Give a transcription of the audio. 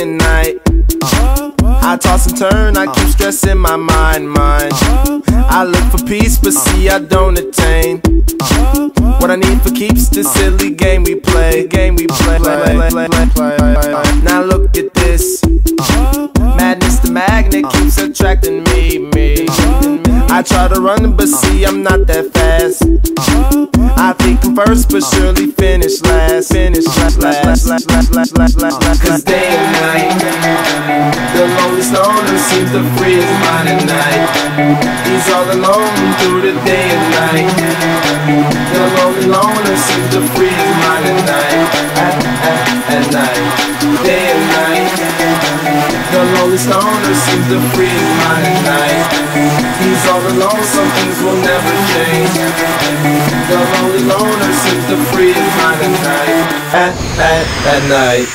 and night. I toss and turn, I keep stressing my mind. I look for peace, but see I don't attain what I need for keeps this silly game we play. Now look at this madness, the magnet keeps attracting me. I try to run, but see I'm not that fast. I think I'm first, but surely finish last. Cause day and night, the lonely stoner seems to free his mind at night. He's all alone through the day and night. The lonely loner seems to free his mind at night. At night, day and night. The lonely stoner seems to free his mind at night. He's all alone, some things will never change. The lonely loner seems to free his mind at night. At night. At night.